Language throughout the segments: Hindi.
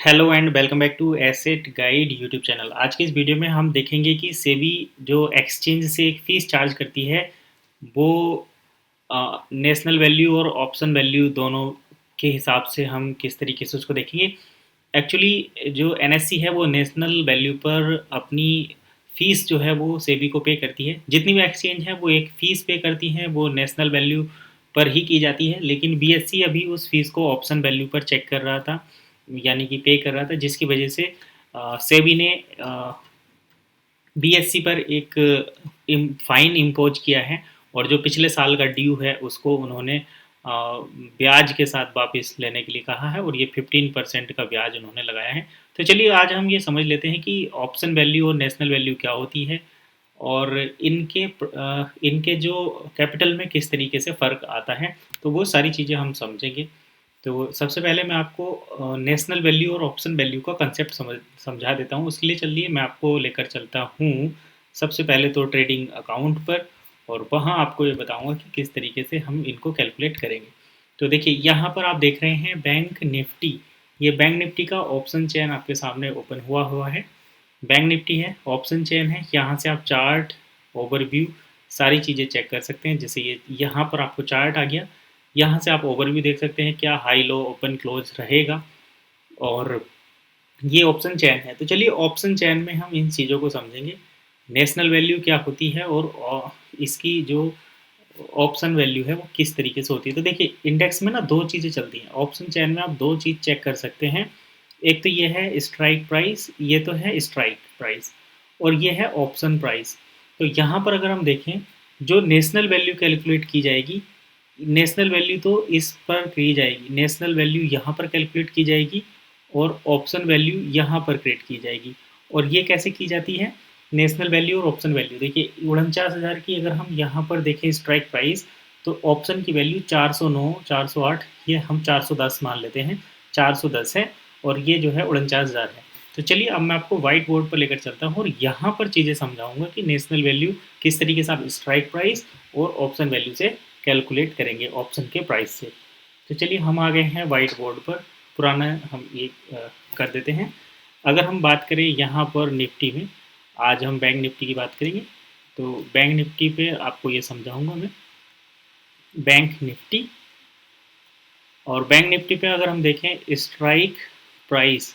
Hello and welcome back to asset guide YouTube channel. आज के इस वीडियो में हम देखेंगे कि सेबी जो एक्सचेंज से एक फ़ीस चार्ज करती है वो नेशनल वैल्यू और ऑप्शन वैल्यू दोनों के हिसाब से हम किस तरीके से उसको देखेंगे। एक्चुअली जो एनएससी है वो नेशनल वैल्यू पर अपनी फ़ीस जो है वो सेबी को पे करती है। जितनी भी एक्सचेंज है वो एक फ़ीस पे करती हैं, वो नेशनल वैल्यू पर ही की जाती है। लेकिन बीएससी अभी उस फ़ीस को ऑप्शन वैल्यू पर चेक कर रहा था, यानी कि पे कर रहा था, जिसकी वजह से सेबी ने बीएससी पर एक फ़ाइन इम्पोज किया है और जो पिछले साल का ड्यू है उसको उन्होंने ब्याज के साथ वापस लेने के लिए कहा है और ये 15% का ब्याज उन्होंने लगाया है। तो चलिए आज हम ये समझ लेते हैं कि ऑप्शन वैल्यू और नेशनल वैल्यू क्या होती है और इनके जो कैपिटल में किस तरीके से फ़र्क आता है, तो वो सारी चीज़ें हम समझेंगे। तो सबसे पहले मैं आपको नेशनल वैल्यू और ऑप्शन वैल्यू का कंसेप्ट समझा देता हूँ। उसके लिए चलिए मैं आपको लेकर चलता हूँ सबसे पहले तो ट्रेडिंग अकाउंट पर, और वहाँ आपको ये बताऊँगा कि किस तरीके से हम इनको कैलकुलेट करेंगे। तो देखिए यहाँ पर आप देख रहे हैं बैंक निफ्टी। ये बैंक निफ्टी का ऑप्शन चेन आपके सामने ओपन हुआ हुआ है। बैंक निफ्टी है, ऑप्शन चेन है, यहाँ से आप चार्ट, ओवरव्यू, सारी चीज़ें चेक कर सकते हैं। जैसे ये यहाँ पर आपको चार्ट आ गया, यहाँ से आप ओवरव्यू देख सकते हैं क्या हाई लो ओपन क्लोज रहेगा, और ये ऑप्शन चेन है। तो चलिए ऑप्शन चेन में हम इन चीज़ों को समझेंगे। नेशनल वैल्यू क्या होती है और इसकी जो ऑप्शन वैल्यू है वो किस तरीके से होती है। तो देखिए इंडेक्स में ना दो चीज़ें चलती हैं। ऑप्शन चेन में आप दो चीज़ चेक कर सकते हैं। एक तो ये है स्ट्राइक प्राइस, ये तो है स्ट्राइक प्राइस, और ये है ऑप्शन प्राइस। तो यहाँ पर अगर हम देखें, जो नेशनल वैल्यू कैलकुलेट की जाएगी, नेशनल वैल्यू तो इस पर की जाएगी, नेशनल वैल्यू यहाँ पर कैलकुलेट की जाएगी और ऑप्शन वैल्यू यहाँ पर क्रिएट की जाएगी। और ये कैसे की जाती है, नेशनल वैल्यू और ऑप्शन वैल्यू। देखिए 49,000 की अगर हम यहाँ पर देखें स्ट्राइक प्राइस, तो ऑप्शन की वैल्यू 409, 408, ये हम 410 मान लेते हैं, 410 है, और ये जो है 49,000 है। तो चलिए अब मैं आपको व्हाइट बोर्ड पर लेकर चलता हूँ और यहाँ पर चीज़ें समझाऊंगा कि नेशनल वैल्यू किस तरीके से आप स्ट्राइक प्राइस और ऑप्शन वैल्यू से कैलकुलेट करेंगे, ऑप्शन के प्राइस से। तो चलिए हम आ गए हैं व्हाइट बोर्ड पर, पुराना हम ये कर देते हैं। अगर हम बात करें यहाँ पर निफ्टी में, आज हम बैंक निफ्टी की बात करेंगे। तो बैंक निफ्टी पे आपको ये समझाऊंगा मैं, बैंक निफ्टी, और बैंक निफ्टी पे अगर हम देखें स्ट्राइक प्राइस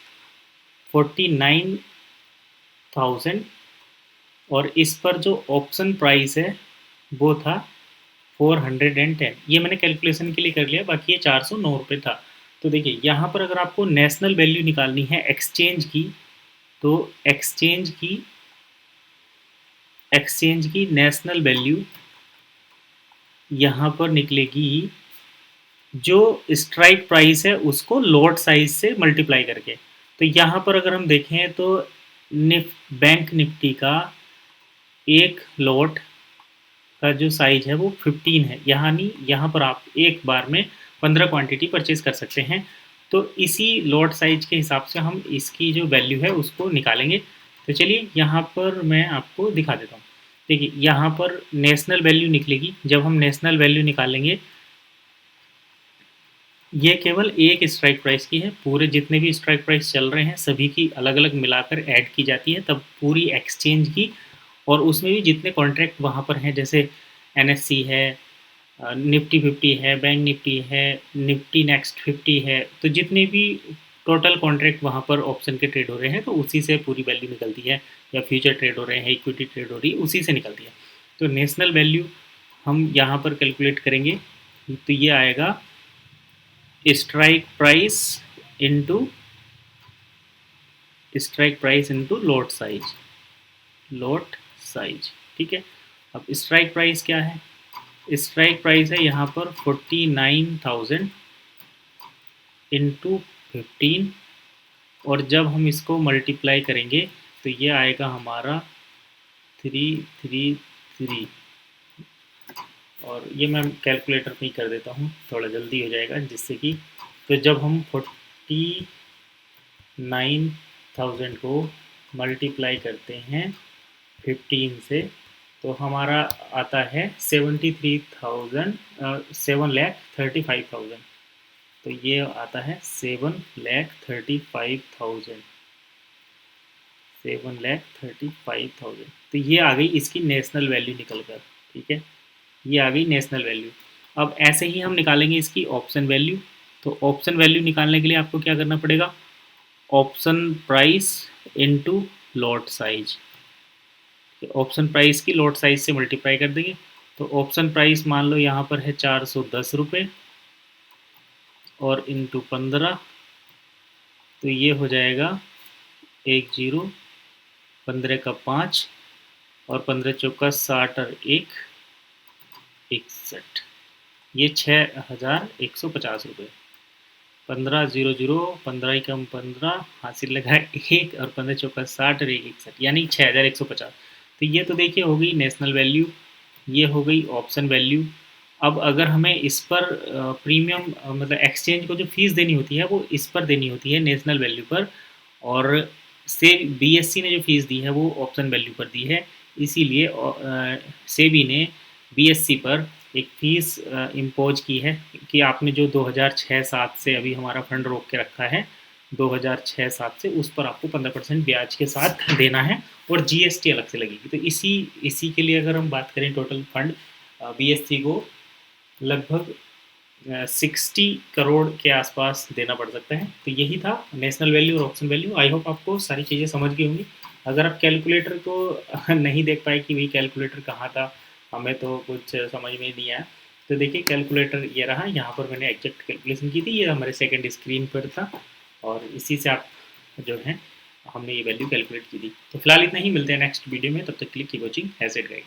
49,000, और इस पर जो ऑप्शन प्राइस है वो था 410। ये मैंने कैलकुलेशन के लिए कर लिया, बाकी ये 409 रुपये था। तो देखिए यहाँ पर अगर आपको नेशनल वैल्यू निकालनी है एक्सचेंज की, तो एक्सचेंज की नेशनल वैल्यू यहाँ पर निकलेगी, जो स्ट्राइक प्राइस है उसको लॉट साइज से मल्टीप्लाई करके। तो यहाँ पर अगर हम देखें तो बैंक निफ्टी का एक लॉट का जो साइज है वो 15 है, यानी यहाँ पर आप एक बार में 15 क्वांटिटी परचेज कर सकते हैं। तो इसी लॉट साइज के हिसाब से हम इसकी जो वैल्यू है उसको निकालेंगे। तो चलिए यहाँ पर मैं आपको दिखा देता हूँ। देखिए यहाँ पर नेशनल वैल्यू निकलेगी। जब हम नेशनल वैल्यू निकालेंगे, ये केवल एक स्ट्राइक प्राइस की है, पूरे जितने भी स्ट्राइक प्राइस चल रहे हैं सभी की अलग अलग मिलाकर ऐड की जाती है तब पूरी एक्सचेंज की, और उसमें भी जितने कॉन्ट्रैक्ट वहाँ पर हैं, जैसे एनएससी है, निफ्टी 50 है, बैंक निफ्टी है, निफ्टी नेक्स्ट 50 है, तो जितने भी टोटल कॉन्ट्रैक्ट वहाँ पर ऑप्शन के ट्रेड हो रहे हैं तो उसी से पूरी वैल्यू निकलती है, या फ्यूचर ट्रेड हो रहे हैं, इक्विटी ट्रेड हो रही है, उसी से निकलती है। तो नेशनल वैल्यू हम यहाँ पर कैलकुलेट करेंगे, तो ये आएगा strike price into lot size. ठीक है। अब स्ट्राइक प्राइस क्या है, स्ट्राइक प्राइस है यहाँ पर 49,000 इंटू 15, और जब हम इसको मल्टीप्लाई करेंगे तो ये आएगा हमारा 333, और ये मैं कैलकुलेटर पे ही कर देता हूँ, थोड़ा जल्दी हो जाएगा जिससे कि, तो जब हम 49,000 को मल्टीप्लाई करते हैं 15 से, तो हमारा आता है 7,35,000। तो ये आता है 7,35,000, 7,35,000। तो ये आ गई इसकी नेशनल वैल्यू निकल कर, ठीक है, ये आ गई नेशनल वैल्यू। अब ऐसे ही हम निकालेंगे इसकी ऑप्शन वैल्यू। तो ऑप्शन वैल्यू निकालने के लिए आपको क्या करना पड़ेगा, option price into lot size. Option price की लॉट साइज से मल्टीप्लाई कर देंगे। तो ऑप्शन प्राइस मान लो यहाँ पर है 410 रुपये और इंटू 15, तो ये हो जाएगा 10, 15 का 5 और 15 चौका 60 और 1 61, ये 6,150 रुपये। 15,00, 15 कम 15, हासिल लगा 1 और 15 चौका 60 और 1 61, यानी 6,150। तो ये तो देखिए हो गई नेशनल वैल्यू, ये हो गई ऑप्शन वैल्यू। अब अगर हमें इस पर प्रीमियम मतलब एक्सचेंज को जो फीस देनी होती है वो इस पर देनी होती है नेशनल वैल्यू पर, और से बीएससी ने जो फीस दी है वो ऑप्शन वैल्यू पर दी है। इसीलिए सेबी ने बीएससी पर एक फ़ीस इम्पोज की है कि आपने जो 2006-07 से अभी हमारा फंड रोक के रखा है 2006-07 से, उस पर आपको 15% ब्याज के साथ देना है और जीएसटी अलग से लगेगी। तो इसी के लिए अगर हम बात करें टोटल फंड बीएससी को लगभग 60 करोड़ के आसपास देना पड़ सकता है। तो यही था नेशनल वैल्यू और ऑप्शन वैल्यू। आई होप आपको सारी चीज़ें समझ गई होंगी। अगर आप कैलकुलेटर को नहीं देख पाए कि भाई कैलकुलेटर कहाँ था, हमें तो कुछ समझ में नहीं आया, तो देखिए कैलकुलेटर ये रहा, यहाँ पर मैंने एग्जैक्ट कैलकुलेशन की थी, ये हमारे सेकंड स्क्रीन पर था और इसी से आप जो है हमने ये वैल्यू कैलकुलेट की थी। तो फिलहाल इतना ही, मिलते हैं नेक्स्ट वीडियो में, तब तक के लिए keep watching as it guide.